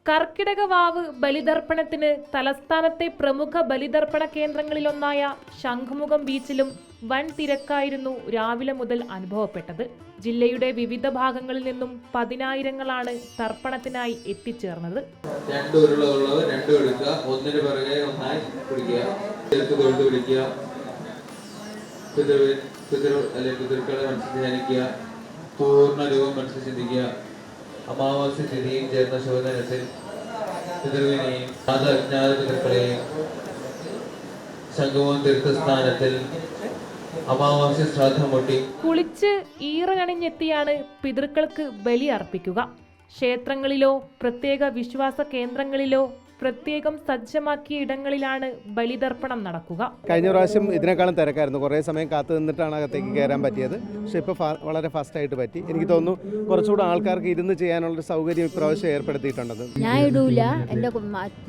കർക്കിടക വാവ് ബലിതർപ്പണത്തിന് തലസ്ഥാനത്തെ പ്രമുഖ ബലിതർപ്പണ കേന്ദ്രങ്ങളിലൊന്നായ ശംഖുമുഖം ബീച്ചിലും വൻ തിരക്കായിരുന്നു രാവിലെ മുതൽ അനുഭവപ്പെട്ടത്. ജില്ലയുടെ വിവിധ ഭാഗങ്ങളിൽ നിന്നും പതിനായിരങ്ങളാണ് തർപ്പണത്തിനായി എത്തിച്ചേർന്നത്. അമാവാസ്യ തിഥിയും ചേർന്ന ശോധനത്തിൽ പിതൃവിനെയും അജ്ഞാത പിതൃക്കളെയും ശംഖുമുഖം തീർത്ഥസ്ഥാനത്തിൽ അമാവാസ്യ ശ്രാദ്ധമൊട്ടി കുളിച്ച് ഈറനണിഞ്ഞെത്തിയാണ് പിതൃക്കൾക്ക് ബലി അർപ്പിക്കുക. ക്ഷേത്രങ്ങളിലോ പ്രത്യേക വിശ്വാസ കേന്ദ്രങ്ങളിലോ പ്രത്യേകം സജ്ജമാക്കിയ ഇടങ്ങളിലാണ് ബലിതർപ്പണം നടക്കുക. കഴിഞ്ഞ പ്രാവശ്യം ഇതിനേക്കാളും തിരക്കായിരുന്നു. കുറേ സമയം കാത്തു നിന്നിട്ടാണ് അകത്തേക്ക് കയറാൻ പറ്റിയത്. പക്ഷേ ഇപ്പോൾ വളരെ ഫാസ്റ്റായിട്ട് പറ്റി. എനിക്ക് തോന്നുന്നു കുറച്ചുകൂടെ ആൾക്കാർക്ക് ഇരുന്ന് ചെയ്യാനുള്ള സൗകര്യം ഇപ്രാവശ്യം ഏർപ്പെടുത്തിയിട്ടുണ്ടെന്ന്. ഞാൻ ഇടൂല, എൻ്റെ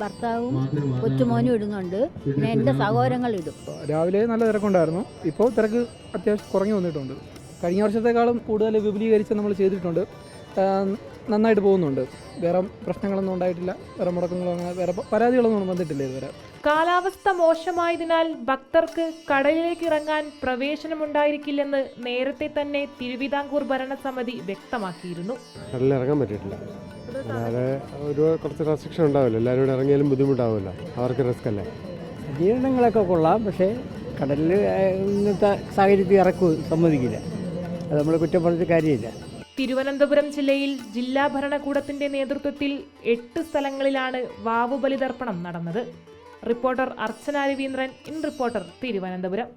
ഭർത്താവും കൊച്ചുമോനും ഇടുന്നുണ്ട്, പിന്നെ എൻ്റെ സഹോദരങ്ങൾ ഇടും. രാവിലെ നല്ല തിരക്കുണ്ടായിരുന്നു. ഇപ്പോൾ തിരക്ക് അത്യാവശ്യം കുറഞ്ഞു വന്നിട്ടുണ്ട്. കഴിഞ്ഞ വർഷത്തെക്കാളും കൂടുതൽ വിപുലീകരിച്ച് നമ്മൾ ചെയ്തിട്ടുണ്ട്. നന്നായിട്ട് പോകുന്നുണ്ട്. വേറെ പ്രശ്നങ്ങളൊന്നും ഉണ്ടായിട്ടില്ല. വേറെ മുടക്കങ്ങളോ അങ്ങനെ വേറെ പരാതികളൊന്നും വന്നിട്ടില്ല ഇതുവരെ. കാലാവസ്ഥ മോശമായതിനാൽ ഭക്തർക്ക് കടലിലേക്ക് ഇറങ്ങാൻ പ്രവേശനമുണ്ടായിരിക്കില്ലെന്ന് നേരത്തെ തന്നെ തിരുവിതാംകൂർ ഭരണസമിതി വ്യക്തമാക്കിയിരുന്നു. കടലിൽ ഇറങ്ങാൻ പറ്റിയിട്ടില്ല. അല്ലാതെ കുറച്ച് റെസ്ട്രിക്ഷൻ ഉണ്ടാവില്ല. എല്ലാവരും കൂടെ ഇറങ്ങിയാലും ബുദ്ധിമുട്ടാവില്ല. അവർക്ക് റിസ്ക് അല്ലേ. സജ്ജീകരണങ്ങളൊക്കെ കൊള്ളാം, പക്ഷേ കടലിൽ ഇന്നത്തെ സാഹചര്യത്തിൽ ഇറക്കും സമ്മതിക്കില്ല. അത് നമ്മൾ കുറ്റപ്പെടുത്തിയ കാര്യമില്ല. തിരുവനന്തപുരം ജില്ലയിൽ ജില്ലാ ഭരണകൂടത്തിന്റെ നേതൃത്വത്തിൽ 8 സ്ഥലങ്ങളിലാണ് വാവുബലിതർപ്പണം നടന്നത്. Reporter Archana Raveendran, in reporter, Thiruvananthapuram.